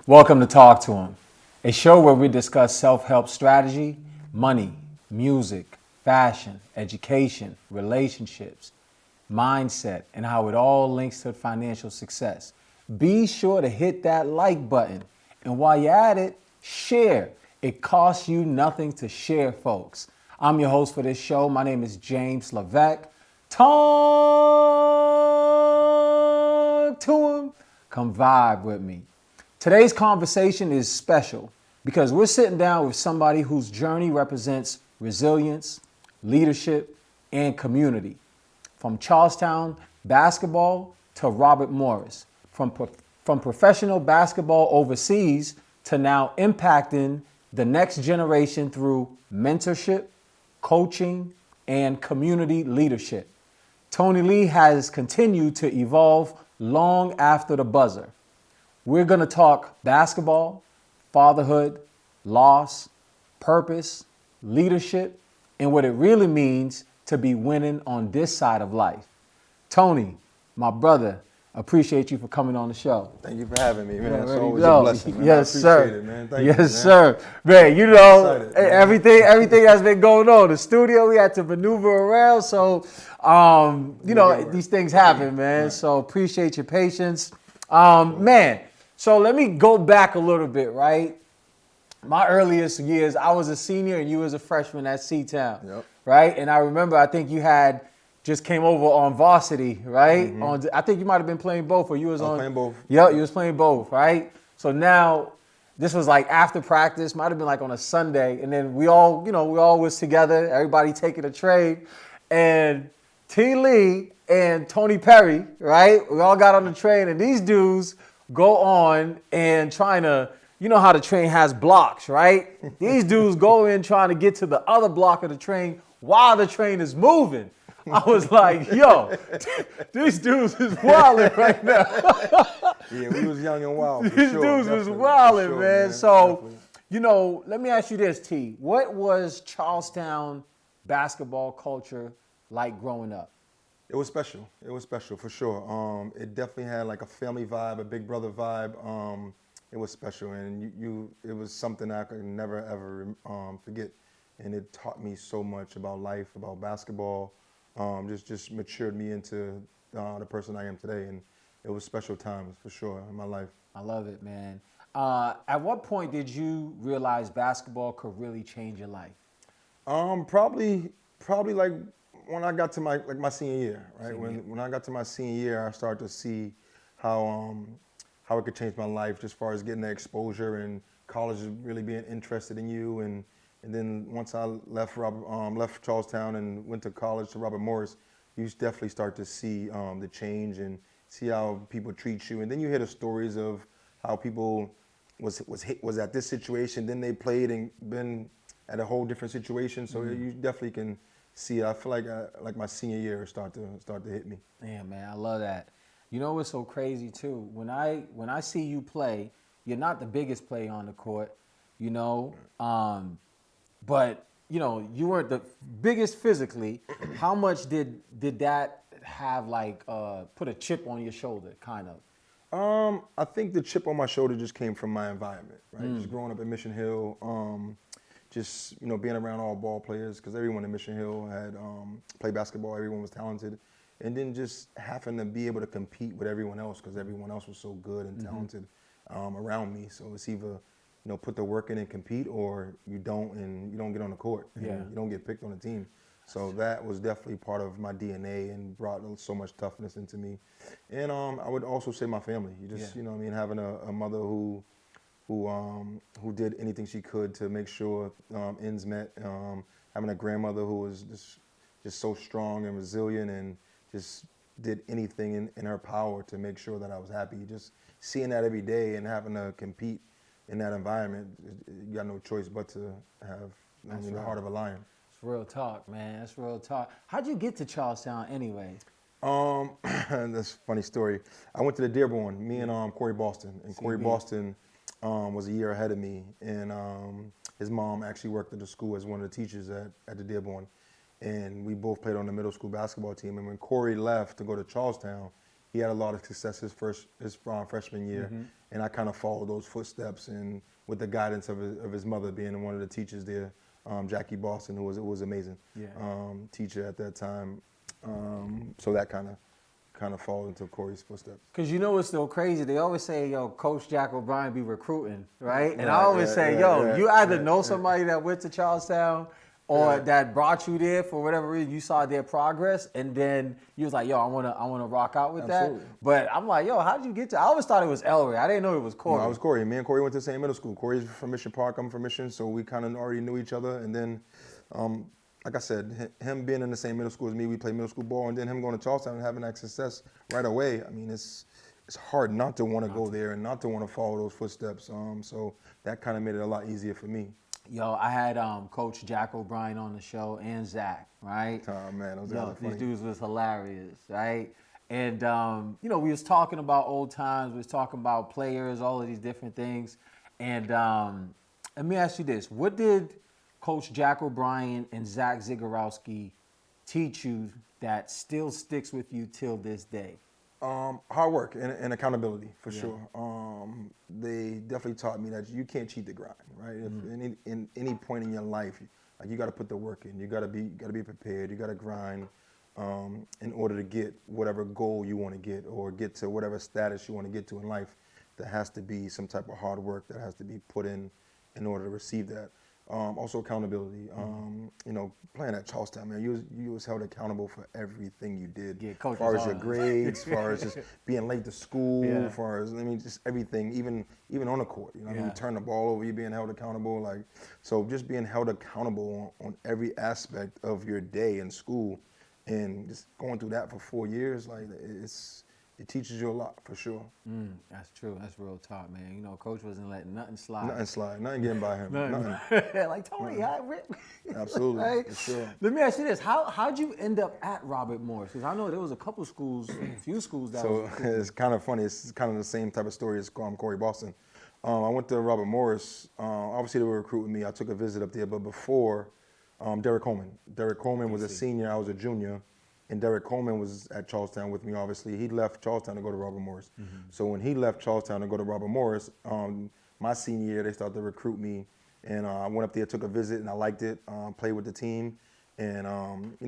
Welcome to Talk to Him, a show where we discuss self-help strategy, money, music, fashion, education, relationships, mindset, and how it all links to financial success. Be sure to hit that like button. And while you're at it, share. It costs you nothing to share, folks. I'm your host for this show. My name is James LeVeque. Talk to him. Come vibe with me. Today's conversation is special because we're sitting down with somebody whose journey represents resilience, leadership, and community. From Charlestown basketball to Robert Morris, from professional basketball overseas to now impacting the next generation through mentorship, coaching, and community leadership. Tony Lee has continued to evolve long after the buzzer. We're going to talk basketball, fatherhood, loss, purpose, leadership, and what it really means to be winning on this side of life. Tony, my brother, appreciate you for coming on the show. Thank you for having me, man. Yeah, It's always a blessing, man. Yes, I sir. appreciate it, man. Thank you, Yes, man. sir. Man, you know, Excited, man. everything that's been going on. The studio, we had to maneuver around. So, these things happen, man. Right. So appreciate your patience. Man, so let me go back a little bit, right? My earliest years, I was a senior and you was a freshman at C-Town, Yep. right? And I remember, I think you had just came over on varsity, right? Mm-hmm. I think you might have been playing both, or you was I was on playing both. Yep, you was playing both, right? So now, this was like after practice, might have been like on a Sunday, and then we all was together, everybody taking a trade, and T. Lee and Tony Perry, right? We all got on the train, and these dudes go on and trying to, you know how the train has blocks, right? These dudes go in trying to get to the other block of the train while the train is moving. I was like, yo, these dudes is wilding right now. Yeah, we was young and wild, for These sure. dudes was Definitely, wilding, for sure, man. So, Definitely. let me ask you this, T. What was Charlestown basketball culture like growing up? It was special. It was special, for sure. It definitely had like a family vibe, a big brother vibe. It was special, and it was something I could never, ever forget. And it taught me so much about life, about basketball. Just matured me into the person I am today, and it was special times for sure in my life. I love it, man. At what point did you realize basketball could really change your life? Probably like when I got to my senior year, right? When I got to my senior year, I started to see how it could change my life, just as far as getting that exposure and college really being interested in you, and then once I left left Charlestown and went to college to Robert Morris, you definitely start to see the change and see how people treat you, and then you hear the stories of how people was at this situation, then they played and been at a whole different situation. So you definitely can see. I feel like my senior year start to hit me. Yeah, man, I love that. You know what's so crazy too? When I see you play, you're not the biggest player on the court, you know. But, you weren't the biggest physically. How much did that have, put a chip on your shoulder, kind of? I think the chip on my shoulder just came from my environment, right? Just growing up in Mission Hill, being around all ball players, because everyone in Mission Hill had played basketball, everyone was talented. And then just having to be able to compete with everyone else, because everyone else was so good and talented around me. So it's either put the work in and compete, or you don't get on the court. And you don't get picked on the team. So that was definitely part of my DNA and brought so much toughness into me. And I would also say my family. Having a mother who did anything she could to make sure ends met. Having a grandmother who was just so strong and resilient and just did anything in her power to make sure that I was happy. Just seeing that every day and having to compete in that environment, you got no choice but to have the heart of a lion. It's real talk, man. That's real talk. How'd you get to Charlestown anyway? That's a funny story. I went to the Dearborn, me and Corey Boston. And Corey Boston was a year ahead of me. And his mom actually worked at the school as one of the teachers at the Dearborn. And we both played on the middle school basketball team. And when Corey left to go to Charlestown, he had a lot of success his freshman year. and I kind of followed those footsteps, and with the guidance of his mother being one of the teachers there, Jackie Boston, who was amazing, teacher at that time. So that kind of followed into Corey's footsteps. Because you know what's so crazy? They always say, yo, Coach Jack O'Brien be recruiting, right? And I always say, you either know somebody that went to Charlestown or that brought you there for whatever reason, you saw their progress, and then you was like, yo, I wanna rock out with that. But I'm like, yo, how'd you get to? I always thought it was Elray. I didn't know it was Corey. No, it was Corey. Me and Corey went to the same middle school. Corey's from Mission Park, I'm from Mission, so we kind of already knew each other. And then, like I said, him being in the same middle school as me, we played middle school ball, and then him going to Charlestown and having that success right away. I mean, it's hard not to want to go there and not to want to follow those footsteps. So that kind of made it a lot easier for me. Yo, I had Coach Jack O'Brien on the show and Zach, right? Oh, man, those guys are funny. These dudes was hilarious, right? And, we was talking about old times. We was talking about players, all of these different things. And let me ask you this. What did Coach Jack O'Brien and Zach Zigorowski teach you that still sticks with you till this day? Hard work and accountability, for sure. They definitely taught me that you can't cheat the grind, right? If in any point in your life, like, you got to put the work in. You got to be prepared. You got to grind in order to get whatever goal you want to get, or get to whatever status you want to get to in life. There has to be some type of hard work that has to be put in order to receive that. Also accountability. Playing at Charlestown, man, you was held accountable for everything you did. Yeah, as far as your grades, as far as just being late to school, as far as, just everything, even on the court. You turn the ball over, you're being held accountable. Like, so just being held accountable on every aspect of your day in school, and just going through that for 4 years, like, it teaches you a lot, for sure. That's true. That's real talk, man. Coach wasn't letting nothing slide. Nothing slide. Nothing getting by him. Nothing. Like, Tony, I rip. Absolutely. Right? For sure. Let me ask you this. How'd you end up at Robert Morris? Because I know there was a couple schools, a few schools that So it's kind of funny. It's kind of the same type of story as Corey Boston. I went to Robert Morris. Obviously, they were recruiting me. I took a visit up there. But before, Derek Coleman. Derek Coleman was a senior. I was a junior. And Derek Coleman was at Charlestown with me, obviously. He left Charlestown to go to Robert Morris. So when he left Charlestown to go to Robert Morris, my senior year, they started to recruit me. And I went up there, took a visit, and I liked it, played with the team. And,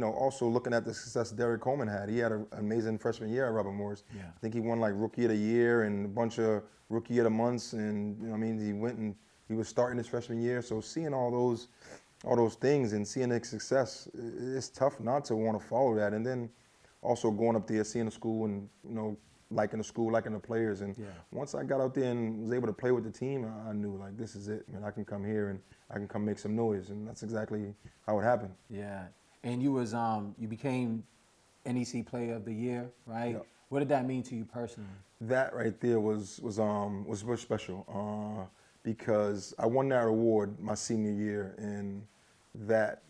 also looking at the success Derek Coleman had. He had an amazing freshman year at Robert Morris. Yeah. I think he won, like, Rookie of the Year and a bunch of Rookie of the Months. And, he went and he was starting his freshman year. So seeing all those things and seeing the success, it's tough not to want to follow that. And then also going up there, seeing the school and, liking the school, liking the players. And once I got out there and was able to play with the team, I knew, like, this is it, man. I can come here and I can come make some noise. And that's exactly how it happened. Yeah. And you became NEC Player of the Year, right? Yep. What did that mean to you personally? That right there was very special. Because I won that award my senior year, and that,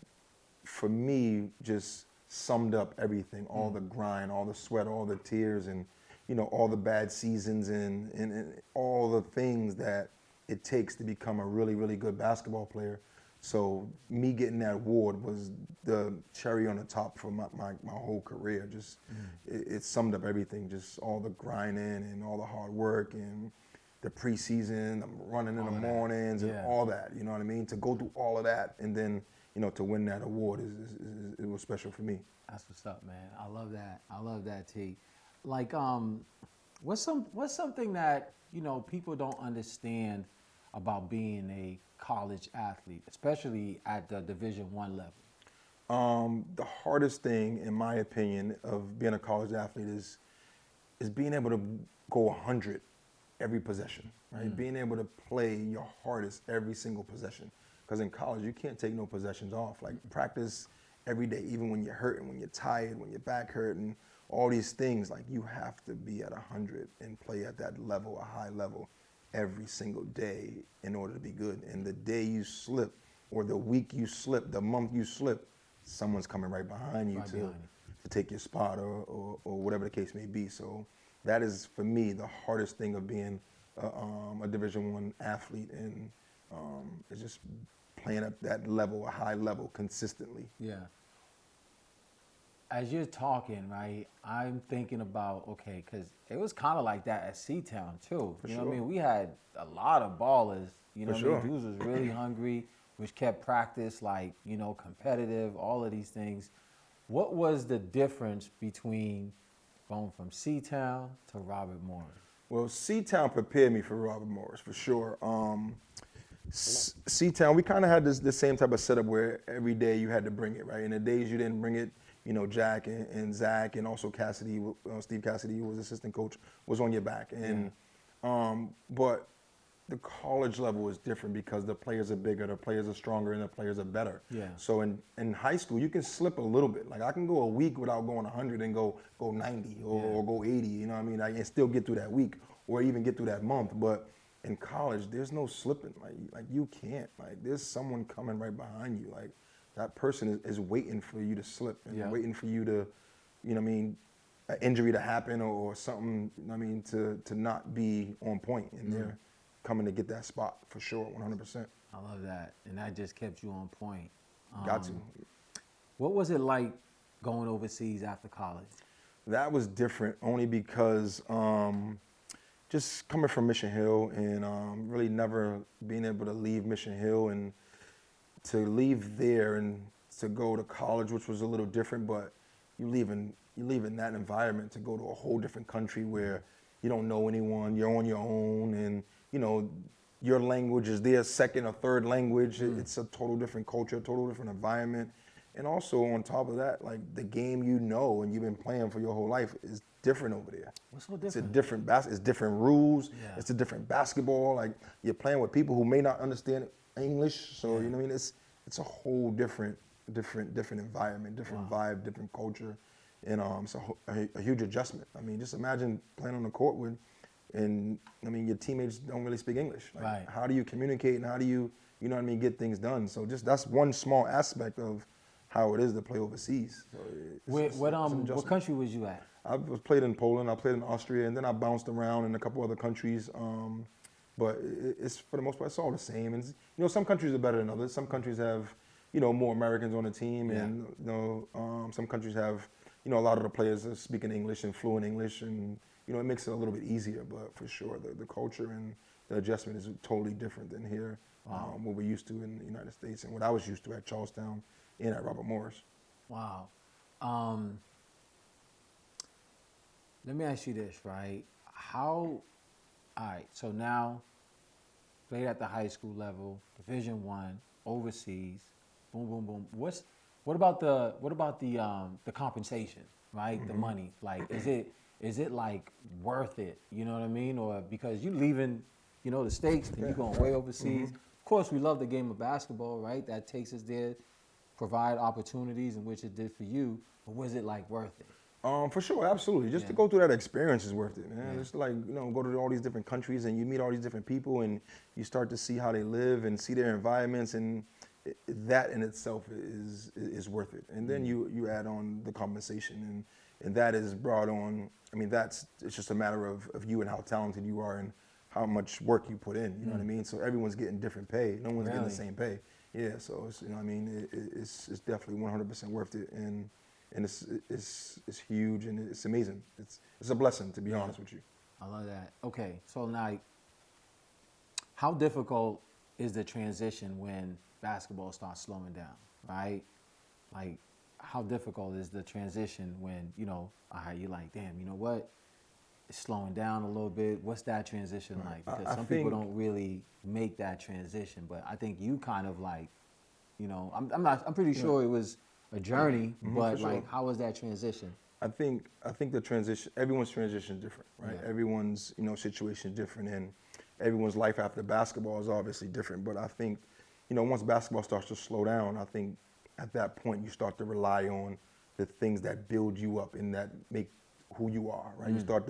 for me, just summed up everything, all the grind, all the sweat, all the tears, and, all the bad seasons and all the things that it takes to become a really, really good basketball player. So me getting that award was the cherry on the top for my whole career. Just it summed up everything, just all the grinding and all the hard work and the preseason, running in the mornings and all that, you know what I mean? To go through all of that and then, to win that award, it was special for me. That's what's up, man. I love that, T. Like, what's something that, people don't understand about being a college athlete, especially at the Division I level? The hardest thing, in my opinion, of being a college athlete is being able to go 100 every possession, right? Being able to play your hardest every single possession. Because in college, you can't take no possessions off. Like, practice every day, even when you're hurting, when you're tired, when your back hurting, all these things. Like, you have to be at 100 and play at that level, a high level, every single day in order to be good. And the day you slip, or the week you slip, the month you slip, someone's coming right behind you to take your spot or whatever the case may be. So that is, for me, the hardest thing of being a Division I athlete, and it's just playing at that level, a high level, consistently. Yeah. as you're talking, right, I'm thinking about, okay, because it was kind of like that at C-Town too. You know what I mean? We had a lot of ballers, you know what I mean? Dudes was really hungry, which kept practice like, you know, competitive, all of these things. What was the difference between going from C-Town to Robert Morris? Well, C-Town prepared me for Robert Morris, for sure. C-Town, we kind of had the same type of setup where every day you had to bring it, right? And the days you didn't bring it, you know, Jack and Zach and also Cassidy, Steve Cassidy, who was assistant coach, was on your back. And but the college level is different because the players are bigger, the players are stronger, and the players are better. Yeah. So in high school, you can slip a little bit. Like I can go a week without going 100 and go 90 or go 80. You know what I mean? I can still get through that week or even get through that month. But in college, there's no slipping. Like you can't. Like there's someone coming right behind you. Like that person is waiting for you to slip and waiting for you to, you know what I mean, an injury to happen or something, you know what I mean, to not be on point. And they're coming to get that spot for sure, 100%. I love that. And that just kept you on point. Got to. What was it like going overseas after college? That was different only because just coming from Mission Hill and really never being able to leave Mission Hill and to leave there and to go to college, which was a little different, but you leave in that environment to go to a whole different country where you don't know anyone, you're on your own, and you know, your language is their second or third language. It's a total different culture, a total different environment. And also on top of that, like the game you know and you've been playing for your whole life is different over there. What's so different? It's a different it's different rules. Yeah. It's a different basketball. Like you're playing with people who may not understand English. So you know what I mean? It's a whole different environment, different vibe, different culture. And it's a huge adjustment. I mean, just imagine playing on the court with, and I mean, your teammates don't really speak English. Like, how do you communicate and how do you know what I mean, get things done? So just that's one small aspect of how it is to play overseas. So what country was you at? I was played in Poland, I played in Austria, and then I bounced around in a couple other countries. But it's for the most part, it's all the same. And you know, some countries are better than others. Some countries have, you know, more Americans on the team, and you know, some countries have, you know, a lot of the players are speaking English and fluent English, and you know, it makes it a little bit easier. But for sure, the culture and the adjustment is totally different than here, what we're used to in the United States and what I was used to at Charlestown and at Robert Morris. Wow. Let me ask you this, right? All right, so now played at the high school level, Division I, overseas, boom, boom, boom. What about the compensation, right? The money, like, is it like worth it? You know what I mean? Or because you leaving, you know, the States and you going way overseas. Of course, we love the game of basketball, right? That takes us there, provide opportunities in which it did for you. But was it like worth it? For sure, absolutely. Just to go through that experience is worth it, man. Just like, you know, go to all these different countries and you meet all these different people and you start to see how they live and see their environments, and that in itself is worth it. And then you add on the compensation, and that is brought on. I mean, it's just a matter of you and how talented you are and how much work you put in. You know what I mean? So everyone's getting different pay. No one's getting the same pay. Yeah. So it's, you know what I mean? It's definitely 100% worth it, and it's huge and it's amazing. It's a blessing, to be honest with you. I love that. Okay, so now, how difficult is the transition when basketball starts slowing down, right? Like, how difficult is the transition when, you know, you're like, damn, you know what? It's slowing down a little bit. What's that transition like? Because some people don't really make that transition, but I think you kind of like, you know, I'm pretty sure it was a journey, but like, how was that transition? I think the transition, everyone's transition is different, right? Yeah. Everyone's, you know, situation is different, and everyone's life after basketball is obviously different. But I think, you know, once basketball starts to slow down, I think at that point you start to rely on the things that build you up and that make who you are, right? I start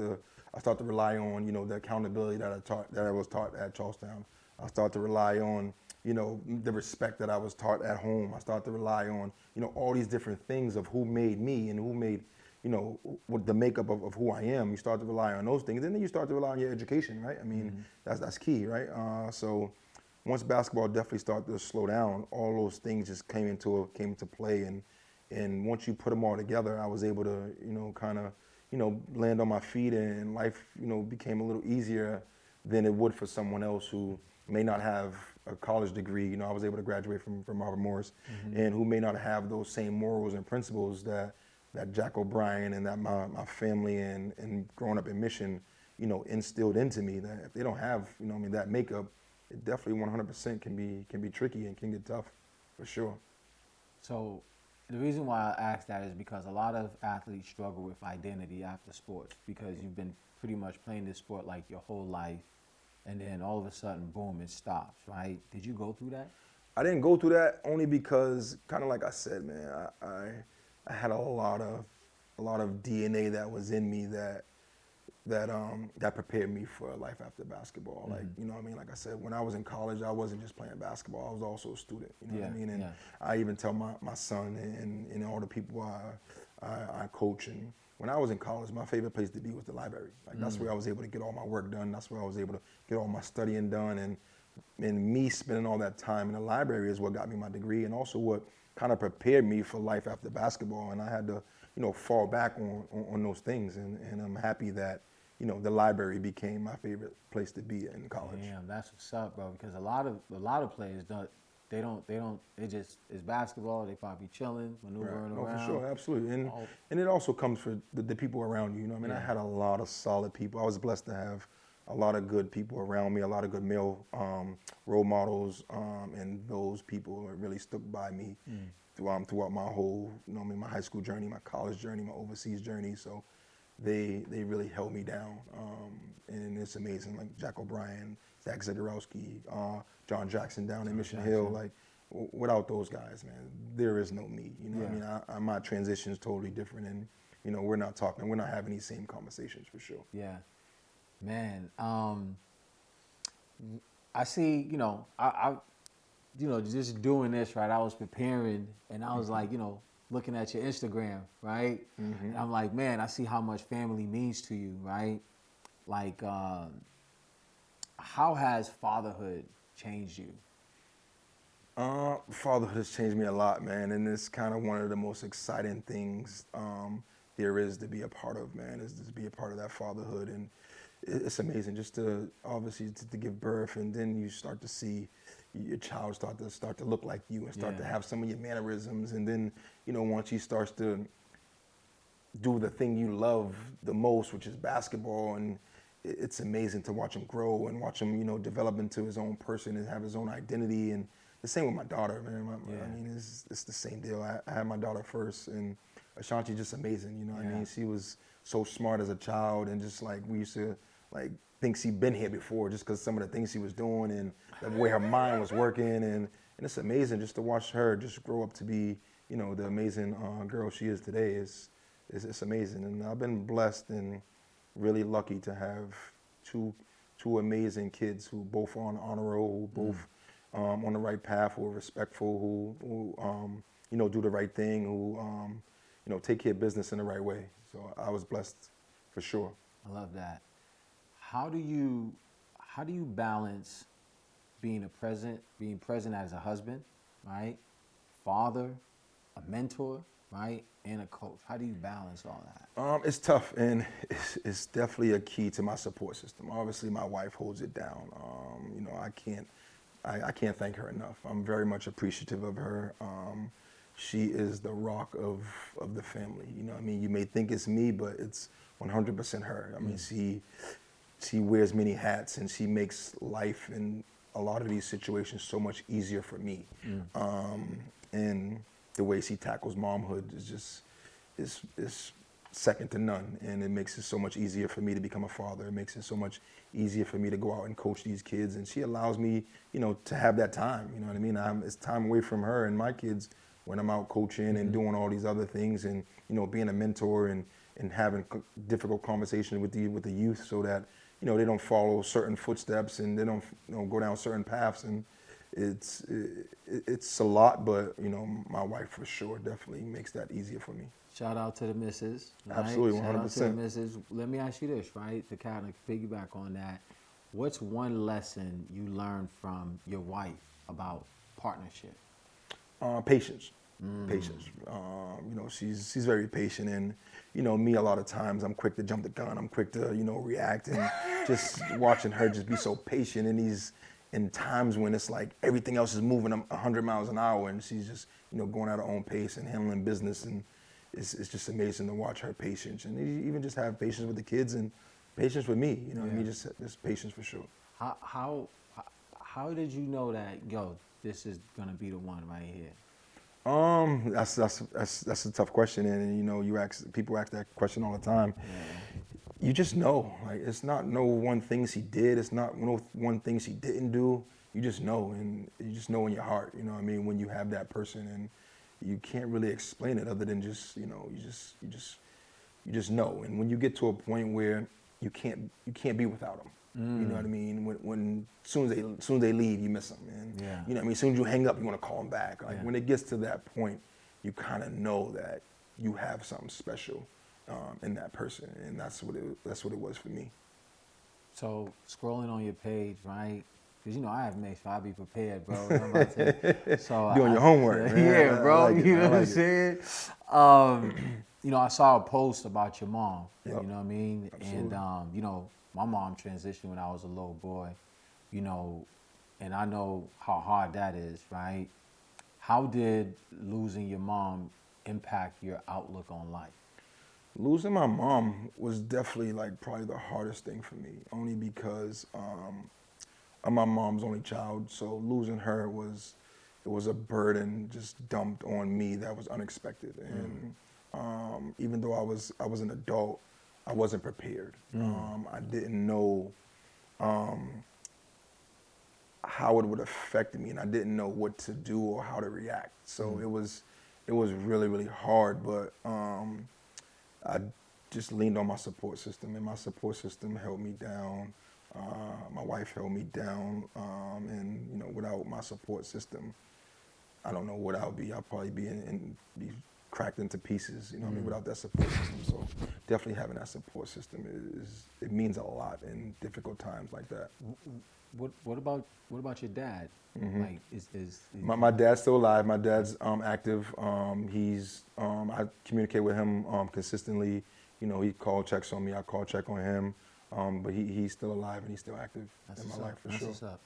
to rely on, you know, the accountability that I was taught at Charlestown. I start to rely on, you know, the respect that I was taught at home. I start to rely on, you know, all these different things of who made me and who made, you know, what the makeup of who I am. You start to rely on those things, and then you start to rely on your education, right? I mean, that's key, right? So once basketball definitely started to slow down, all those things just came into play, and And once you put them all together, I was able to, kind of, land on my feet, and life, became a little easier than it would for someone else who may not have a college degree. I was able to graduate from Robert Morris, and who may not have those same morals and principles that Jack O'Brien and that my family and growing up in Mission, instilled into me. That if they don't have, that makeup, it definitely 100% can be tricky and can get tough, for sure. So the reason why I asked that is because a lot of athletes struggle with identity after sports, because you've been pretty much playing this sport like your whole life, and then all of a sudden, boom, it stops, right? Did you go through that? I didn't go through that only because, kind of like I said, man, I had a lot of DNA that was in me that prepared me for life after basketball. Like, like I said, when I was in college, I wasn't just playing basketball, I was also a student, what I mean? And I even tell my son and all the people I coach, and when I was in college, my favorite place to be was the library. Like, that's where I was able to get all my work done, that's where I was able to get all my studying done, and me spending all that time in the library is what got me my degree, and also what kind of prepared me for life after basketball. And I had to, fall back on those things, and I'm happy that, the library became my favorite place to be in college. Damn, that's what's up, bro. Because a lot of players they just, it's basketball. They probably chilling, maneuvering around. For sure, absolutely. And it also comes for the people around you. I had a lot of solid people. I was blessed to have a lot of good people around me, a lot of good male role models, and those people really stuck by me throughout my whole, my high school journey, my college journey, my overseas journey. So they really held me down, and it's amazing. Like Jack O'Brien, Zach Zagorowski, John Jackson down in Mission Hill. Like, without those guys, man, there is no me. My transition is totally different, and we're not having these same conversations, for sure. Yeah, man. I see. I just doing this, right. I was preparing, and I was like, looking at your Instagram, right? And I'm like, man, I see how much family means to you, right? Like, how has fatherhood changed you? Fatherhood has changed me a lot, man, and it's kind of one of the most exciting things there is to be a part of, man, is to be a part of that fatherhood. And it's amazing just to, obviously, to give birth, and then you start to see your child start to look like you and start to have some of your mannerisms. And then, once he starts to do the thing you love the most, which is basketball, and it's amazing to watch him grow and watch him, develop into his own person and have his own identity. And the same with my daughter, man. I mean, it's the same deal. I had my daughter first, and Ashanti's just amazing, I mean, she was so smart as a child, and just like we used to think she'd been here before, just because some of the things she was doing and the way her mind was working, and it's amazing just to watch her just grow up to be, the amazing girl she is today. It's amazing, and I've been blessed and really lucky to have two amazing kids who both are on the honor roll, who both on the right path, who are respectful, who do the right thing, who take care of business in the right way. So I was blessed, for sure. I love that. How do you balance being present as a husband, right? Father, a mentor, right? And a coach. How do you balance all that? It's tough, and it's definitely a key to my support system. Obviously, my wife holds it down. I can't thank her enough. I'm very much appreciative of her. She is the rock of the family. I mean, you may think it's me, but it's 100% her. I mean, she wears many hats, and she makes life in a lot of these situations so much easier for me. And the way she tackles momhood is second to none, and it makes it so much easier for me to become a father. It makes it so much easier for me to go out and coach these kids, and she allows me, to have that time. You know what I mean? It's time away from her and my kids when I'm out coaching and doing all these other things, and being a mentor and having difficult conversations with the youth, so that they don't follow certain footsteps and they don't go down certain paths. And it's a lot, but my wife for sure definitely makes that easier for me. Shout out to the missus. Right? Absolutely, 100%. Shout out to the missus. Let me ask you this, right? To kind of piggyback on that, what's one lesson you learned from your wife about partnership? Patience. Patience. You know, she's very patient, and you know, me a lot of times I'm quick to jump the gun. I'm quick to, you know, react, and just watching her just be so patient in times when it's like everything else is moving 100 miles an hour, and she's just, you know, going at her own pace and handling business, and it's just amazing to watch her patience, and even just have patience with the kids and patience with me. You know, what I mean, just patience for sure. How did you know that, yo, this is gonna be the one right here? That's a tough question, and you know, people ask that question all the time. You just know, like, it's not no one thing she did, it's not no one thing she didn't do. You just know, and you just know in your heart. You know what I mean? When you have that person, and you can't really explain it other than just, you know, you just know. And when you get to a point where you can't be without them. You know what I mean? When soon as they leave, you miss them, and you know what I mean. As soon as you hang up, you want to call them back. Like when it gets to that point, you kind of know that you have something special in that person, and that's what it was for me. So scrolling on your page, right? Because you know I have made sure I be prepared, bro. I'm about to, so doing your homework, man. Yeah, bro. Like you know what I'm saying? You know, I saw a post about your mom. Yep. You know what I mean? Absolutely. And you know, my mom transitioned when I was a little boy. You know, and I know how hard that is, right? How did losing your mom impact your outlook on life? Losing my mom was definitely like probably the hardest thing for me, only because I'm my mom's only child, so losing her was a burden just dumped on me that was unexpected. And even though I was an adult, I wasn't prepared. I didn't know how it would affect me, and I didn't know what to do or how to react. So it was really, really hard, but I just leaned on my support system, and my support system held me down. My wife held me down, and you know, without my support system, I don't know what I'll be. I'll probably be be cracked into pieces. You know what I mean? Without that support system, so definitely having that support system it means a lot in difficult times like that. What about your dad? Like, is My dad's still alive. My dad's active. He's I communicate with him consistently. You know, he call checks on me. I call check on him. But he's still alive and he's still active in my life for sure. That's what's up.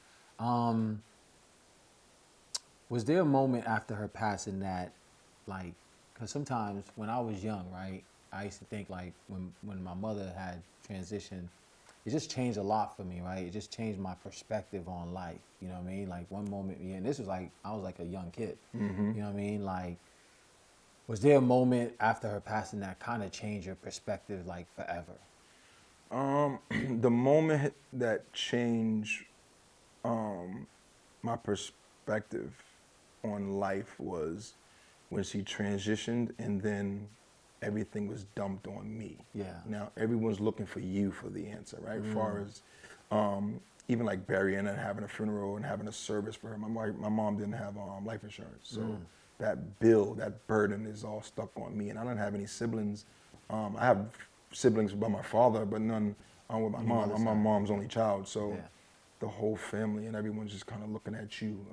Was there a moment after her passing that, like, because sometimes when I was young, right, I used to think like when my mother had transitioned, it just changed a lot for me, right? It just changed my perspective on life. You know what I mean? Like one moment, and this was like, I was like a young kid. You know what I mean? Like, was there a moment after her passing that kind of changed your perspective, like forever? The moment that changed my perspective on life was when she transitioned, and then everything was dumped on me. Yeah. Now everyone's looking for you for the answer, right? As far as even like burying and having a funeral and having a service for her. My mom didn't have life insurance, so that bill, that burden is all stuck on me, and I don't have any siblings. I have siblings by my father, but none with my mom. I'm my mom's only child, so the whole family and everyone's just kind of looking at you.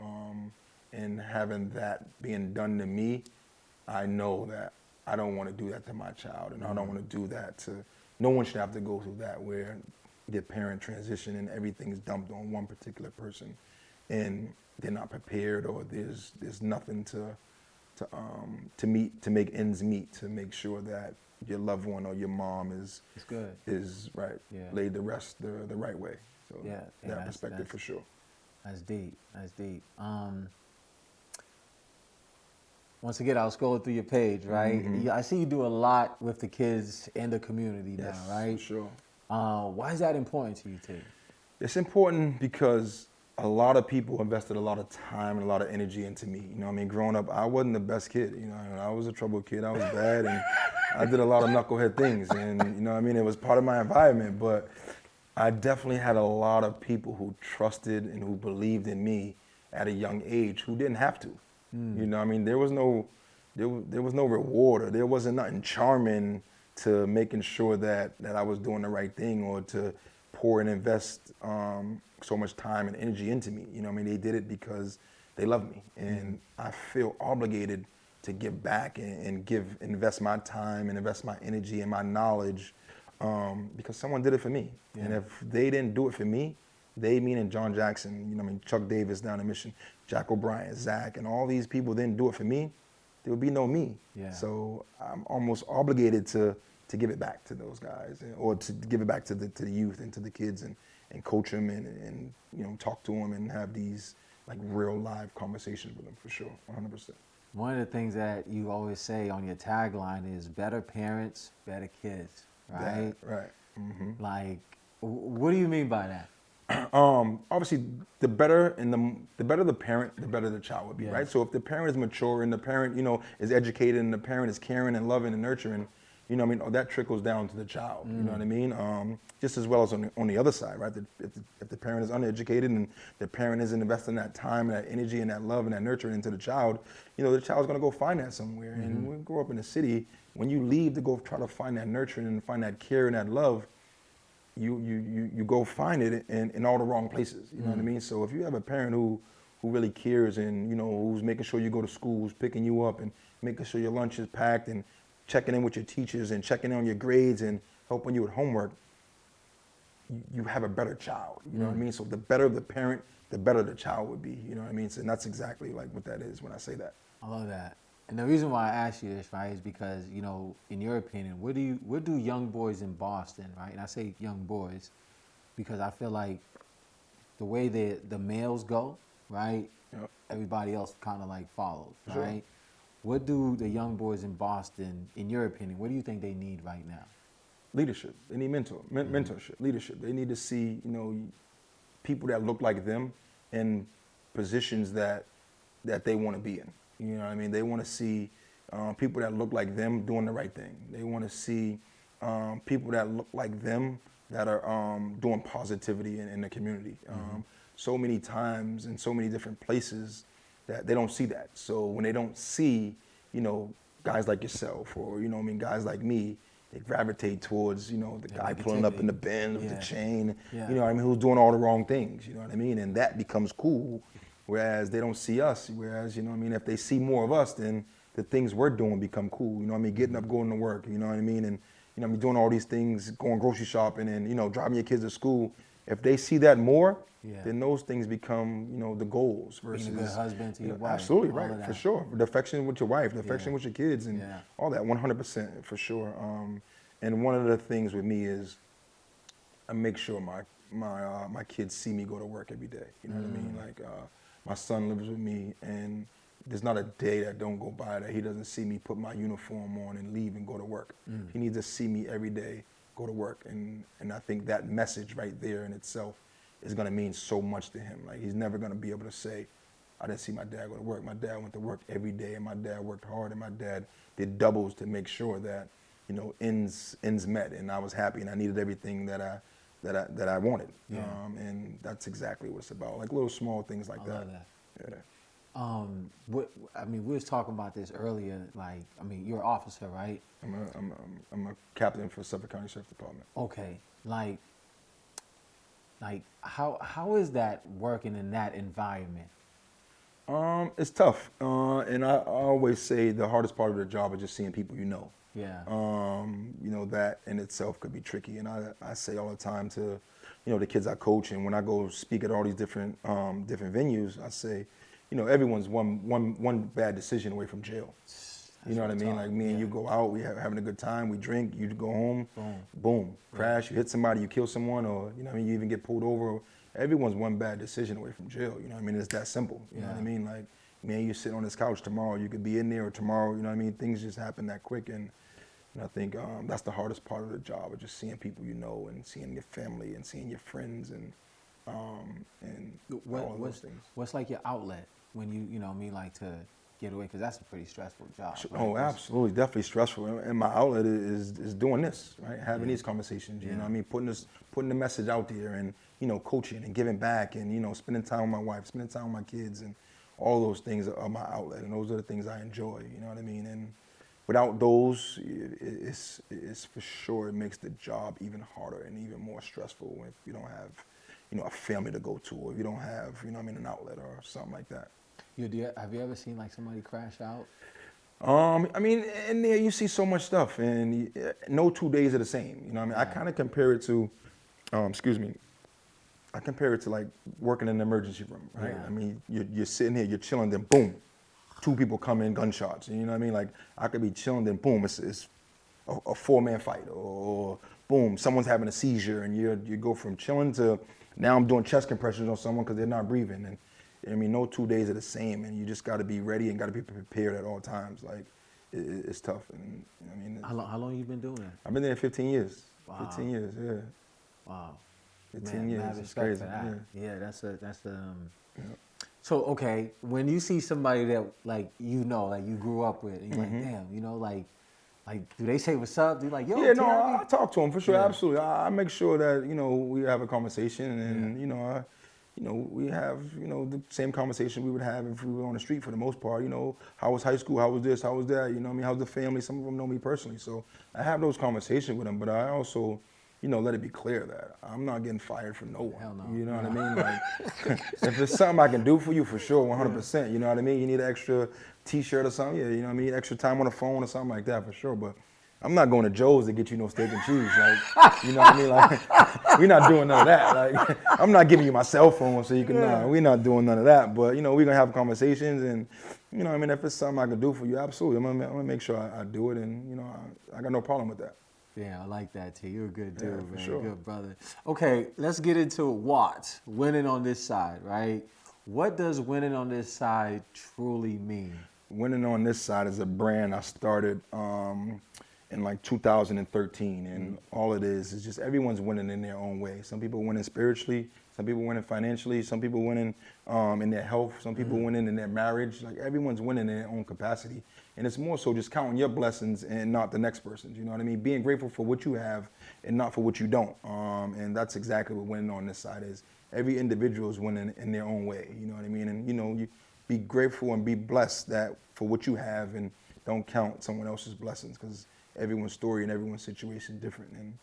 And having that being done to me, I know that I don't want to do that to my child, and I don't want to do that to, no one should have to go through that where their parent transition and everything's dumped on one particular person, and they're not prepared, or there's nothing to make ends meet, to make sure that your loved one or your mom is right, laid to rest the right way. So that perspective for sure. That's deep. That's deep. Once again, I was scrolling through your page, right? I see you do a lot with the kids and the community now, right? For sure. Why is that important to you, T? It's important because a lot of people invested a lot of time and a lot of energy into me. You know what I mean? Growing up, I wasn't the best kid. You know, I was a troubled kid. I was bad, and I did a lot of knucklehead things. And you know what I mean? It was part of my environment, but I definitely had a lot of people who trusted and who believed in me at a young age who didn't have to. You know what I mean? There was no reward, or there wasn't nothing charming to making sure that I was doing the right thing, or to pour and invest so much time and energy into me. You know what I mean? They did it because they love me, and I feel obligated give back and invest my time and invest my energy and my knowledge because someone did it for me. Yeah. And if they didn't do it for me, they meaning John Jackson, you know, I mean, Chuck Davis down in Mission, Jack O'Brien, Zach, and all these people didn't do it for me, there would be no me. Yeah. So I'm almost obligated to give it back to those guys, or to give it back to the youth and to the kids, and coach them and you know, talk to them and have these like real live conversations with them for sure, 100%. One of the things that you always say on your tagline is better parents, better kids, right? Right. Mm-hmm. Like, what do you mean by that? Obviously, the better the better the parent, the better the child would be, Yeah. right? So if the parent is mature and the parent, you know, is educated and the parent is caring and loving and nurturing, you know what I mean, that trickles down to the child, you know what I mean? Just as well as on the other side, right? If the parent is uneducated and the parent isn't investing that time and that energy and that love and that nurturing into the child, you know, the child's gonna go find that somewhere. And when we grow up in the city, when you leave to go try to find that nurturing and find that care and that love, you go find it in all the wrong places, you know what I mean? So if you have a parent who really cares and, you know, who's making sure you go to school, who's picking you up and making sure your lunch is packed and checking in with your teachers and checking in on your grades and helping you with homework, you have a better child, you know what I mean? So the better the parent, the better the child would be, you know what I mean? So, and that's exactly like what that is when I say that. I love that. And the reason why I ask you this, right, is because, you know, in your opinion, what do young boys in Boston, right? And I say young boys because I feel like the way the males go, right, Yep. everybody else kind of like follows, Sure. right? What do the young boys in Boston, in your opinion, what do you think they need right now? Leadership. They need mentorship, leadership. They need to see, you know, people that look like them in positions that they want to be in. You know what I mean? They want to see people that look like them doing the right thing. They want to see people that look like them that are doing positivity in the community. So many times in so many different places that they don't see that. So when they don't see, you know, guys like yourself or, you know what I mean, guys like me, they gravitate towards, you know, the guy pulling up in the Benz with the chain, you know what I mean, who's doing all the wrong things, you know what I mean? And that becomes cool, whereas they don't see us, whereas, you know what I mean, if they see more of us, then the things we're doing become cool, you know what I mean, getting up, going to work, you know what I mean, and, you know what I mean, doing all these things, going grocery shopping and, you know, driving your kids to school. If they see that more, then those things become, you know, the goals versus being a good husband to your wife. Absolutely, all right, of that. for sure. The affection with your wife, the affection with your kids, and Yeah. all that, 100% for sure. And one of the things with me is I make sure my kids see me go to work every day. You know what I mean? Like my son lives with me, and there's not a day that don't go by that he doesn't see me put my uniform on and leave and go to work. He needs to see me every day go to work, and I think that message right there in itself is gonna mean so much to him. Like he's never gonna be able to say, I didn't see my dad go to work. My dad went to work every day, and my dad worked hard, and my dad did doubles to make sure that, you know, ends met, and I was happy, and I needed everything that I wanted. Yeah. And that's exactly what it's about. Like little small things like I that. love that. Yeah. I mean, we was talking about this earlier. Like, I mean, you're an officer, right? I'm a captain for Suffolk County Sheriff's Department. Okay. Like how is that working in that environment? It's tough, and I always say the hardest part of the job is just seeing people you know. Yeah. You know, that in itself could be tricky, and I say all the time to, you know, the kids I coach, and when I go speak at all these different venues, I say, you know, everyone's one bad decision away from jail. You know what I mean? Like me and you go out, we having a good time, we drink, you go home, boom, crash, you hit somebody, you kill someone, or, you know what I mean, you even get pulled over. Everyone's one bad decision away from jail. You know what I mean? It's that simple. You know what I mean? Like, man, you sit on this couch tomorrow, you could be in there, or tomorrow, you know what I mean? Things just happen that quick, and I think that's the hardest part of the job, of just seeing people you know, and seeing your family, and seeing your friends, and all those things. What's like your outlet when you know what I mean, like to get away, because that's a pretty stressful job. Right? Oh, absolutely, definitely stressful. And my outlet is doing this, right? Having these conversations. You know what I mean? Putting the message out there, and, you know, coaching and giving back, and, you know, spending time with my wife, spending time with my kids, and all those things are my outlet, and those are the things I enjoy. You know what I mean? And without those, it's for sure, it makes the job even harder and even more stressful if you don't have, you know, a family to go to, or if you don't have, you know what I mean, an outlet or something like that. Have you ever seen like somebody crash out? I mean, in there you see so much stuff, and no 2 days are the same. You know what I mean? I kind of compare it to, excuse me, I compare it to like working in an emergency room, right? Yeah. I mean, you're sitting here, you're chilling, then boom, 2 people come in, gunshots. You know what I mean? Like I could be chilling, then boom, it's a 4-man fight, or boom, someone's having a seizure, and you go from chilling to now I'm doing chest compressions on someone because they're not breathing, and I mean, no 2 days are the same, and you just got to be ready and got to be prepared at all times. Like it's tough, and I mean, How long you been doing that? I've been there 15 years. Wow. 15 years, yeah. Wow. 15 years. Mad It's respect crazy. for that. Yeah. Yeah, that's the. Yeah. So okay, when you see somebody that like like you grew up with, and you're Mm-hmm. like, damn, like do they say what's up? Do you like, yo, Yeah, no, Terry? I talk to them for sure, Yeah. absolutely. I make sure that we have a conversation, and we have the same conversation we would have if we were on the street for the most part. How was high school? How was this? How was that? You know what I mean? How's the family? Some of them know me personally, so I have those conversations with them. But I also, let it be clear that I'm not getting fired from no one. Hell no. You know what I mean? Like, if it's something I can do for you, for sure, 100%. You know what I mean? You need an extra T-shirt or something, yeah. You know what I mean? Extra time on the phone or something like that, for sure. But I'm not going to Joe's to get you no steak and cheese. Like, you know what I mean? Like, we're not doing none of that. Like, I'm not giving you my cell phone so you can. Nah, we're not doing none of that. But we're gonna have conversations, and I mean, if it's something I can do for you, absolutely. I'm gonna make sure I do it, and I got no problem with that. Yeah, I like that, T. You're a good dude, for man. sure. Good brother. Okay, let's get into what winning on this side, right? What does winning on this side truly mean? Winning on this side is a brand I started in like 2013, and all it is just everyone's winning in their own way. Some people winning spiritually, some people winning financially, some people winning in their health, some people winning in their marriage. Like everyone's winning in their own capacity, and it's more so just counting your blessings and not the next person's. You know what I mean? Being grateful for what you have and not for what you don't. And that's exactly what winning on this side is. Every individual is winning in their own way. You know what I mean? And you be grateful and be blessed that for what you have, and don't count someone else's blessings, because everyone's story and everyone's situation is different, and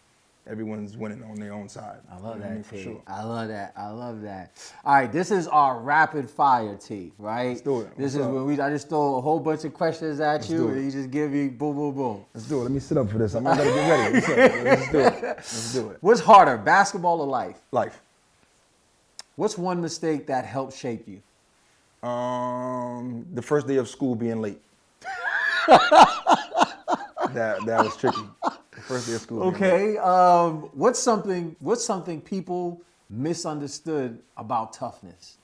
everyone's winning on their own side. I love that, for T. sure. I love that. I love that. All right, this is our rapid fire, T, right? Let's do it. This What's is up? when I just throw a whole bunch of questions at you, do it. and you just give me boom, boom, boom. Let's do it. Let me sit up for this. I'm not gonna get ready. Let's do it. Let's do it. What's harder, basketball or life? Life. What's one mistake that helped shape you? The first day of school being late. that was tricky. The first day of school. Okay. What's something people misunderstood about toughness?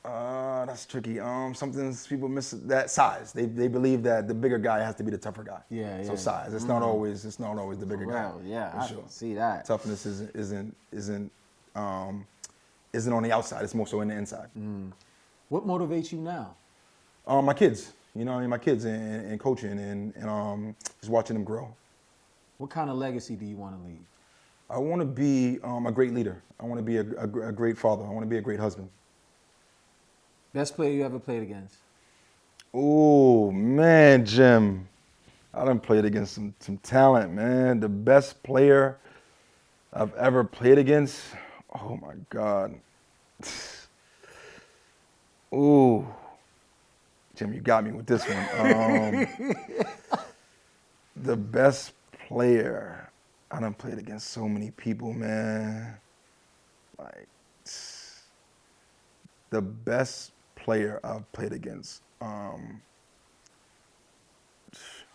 That's tricky. Something people miss that size. They believe that the bigger guy has to be the tougher guy. Yeah. So size. It's not always the bigger guy. Well, yeah, for I sure. see that. Toughness isn't on the outside. It's more so in the inside. What motivates you now? My kids. My kids and coaching and just watching them grow. What kind of legacy do you want to leave? I want to be a great leader. I want to be a great father. I want to be a great husband. Best player you ever played against? Oh, man, Jim. I done played against some talent, man. The best player I've ever played against, oh, my God. Ooh. Jim, you got me with this one. The best player. I done played against so many people, man. Like, the best player I've played against. I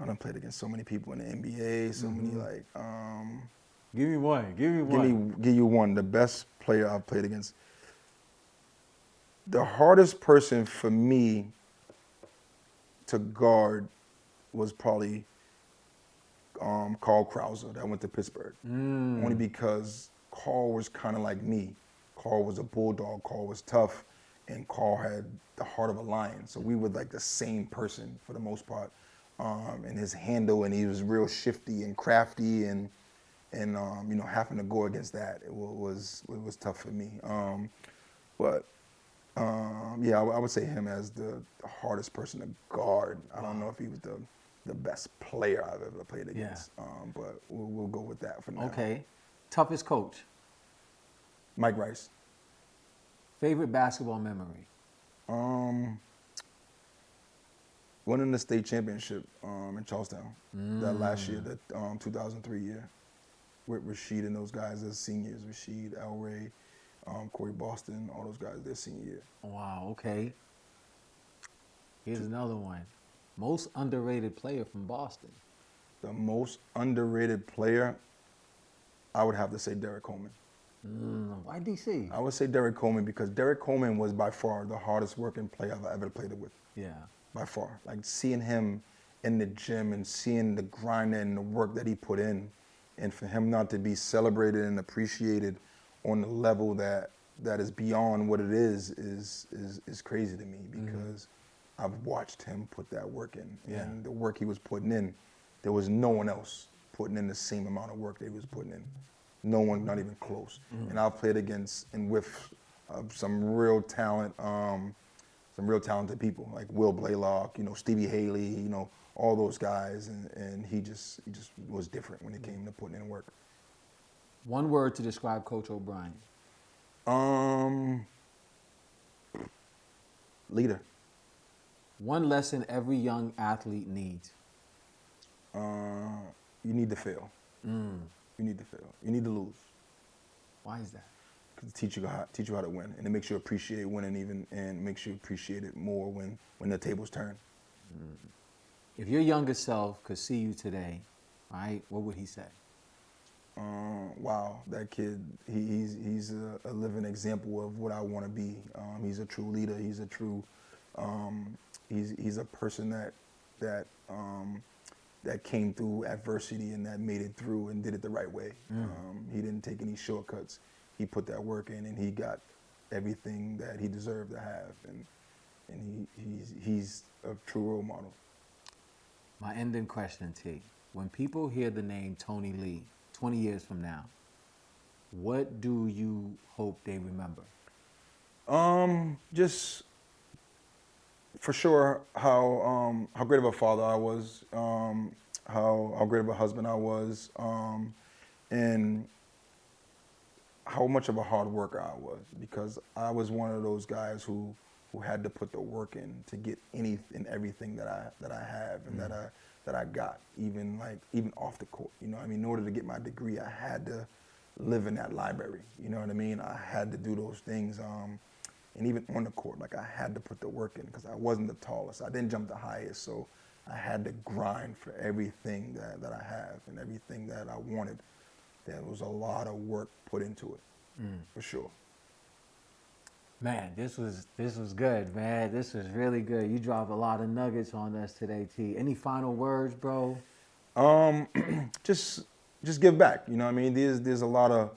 done played against so many people in the NBA, so many like. Give me one. Give you one. The best player I've played against. The hardest person for me to guard was probably Carl Krauser that went to Pittsburgh. Only because Carl was kind of like me. Carl was a bulldog. Carl was tough. And Carl had the heart of a lion. So we were like the same person for the most part. And his handle, and he was real shifty and crafty, and having to go against that, it was tough for me. Yeah, I would say him as the hardest person to guard. I don't know if he was the best player I've ever played against. But we'll go with that for now. Okay. Toughest coach? Mike Rice. Favorite basketball memory? Winning the state championship in Charlestown that last year, that 2003 year, with Rashid and those guys as seniors. Rashid, Elray, Corey Boston, all those guys their senior year. Wow, okay. Here's another one. Most underrated player from Boston. The most underrated player, I would have to say Derek Coleman. Why DC? I would say Derek Coleman because Derek Coleman was by far the hardest working player I've ever played it with. Yeah. By far. Like seeing him in the gym and seeing the grind and the work that he put in, and for him not to be celebrated and appreciated on the level that is beyond what it is crazy to me because I've watched him put that work in. And the work he was putting in, there was no one else putting in the same amount of work that he was putting in. No one, not even close. And I've played against and with some real talent, some real talented people like Will Blaylock, Stevie Haley, all those guys, and he just was different when it came to putting in work. One word to describe Coach O'Brien. Leader. One lesson every young athlete needs. You need to fail. You need to fail. You need to lose. Why is that? Because it teach you how to win, and it makes you appreciate winning and makes you appreciate it more when the tables turn. If your younger self could see you today, right, what would he say? Wow, that kid, he's a living example of what I want to be. He's a true leader. He's a true, he's a person that came through adversity and that made it through and did it the right way. He didn't take any shortcuts. He put that work in and he got everything that he deserved to have. And he's a true role model. My ending question, T. When people hear the name Tony Lee 20 years from now, what do you hope they remember? Just for sure how great of a father I was, how great of a husband I was, and how much of a hard worker I was, because I was one of those guys who had to put the work in to get any and everything that I have and that I got, even off the court. In order to get my degree, I had to live in that library. You know what I mean? I had to do those things. And even on the court, I had to put the work in because I wasn't the tallest. I didn't jump the highest, so I had to grind for everything that I have and everything that I wanted. There was a lot of work put into it, for sure. Man, this was good, man. This was really good. You dropped a lot of nuggets on us today, T. Any final words, bro? Just give back. There's a lot of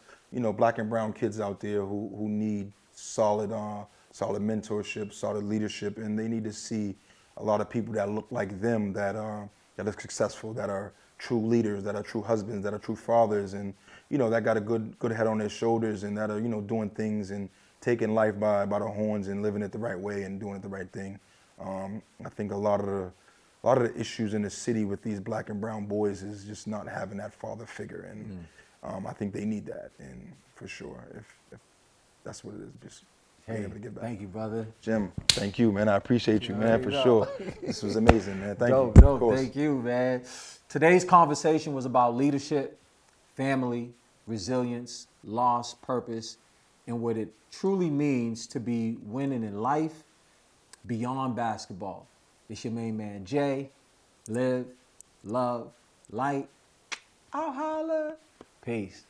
black and brown kids out there who need solid mentorship, solid leadership, and they need to see a lot of people that look like them that are successful, that are true leaders, that are true husbands, that are true fathers, and that got a good head on their shoulders, and that are doing things and taking life by the horns and living it the right way and doing it the right thing. I think a lot of the issues in the city with these black and brown boys is just not having that father figure, and I think they need that, and for sure, if that's what it is, just being able to give back. Thank you, brother. Jim, thank you, man. I appreciate you, man, for sure. This was amazing, man. Thank you. No, thank you, man. Today's conversation was about leadership, family, resilience, loss, purpose, and what it truly means to be winning in life beyond basketball. It's your main man, Jay. Live, love, light. I'll holler. Peace.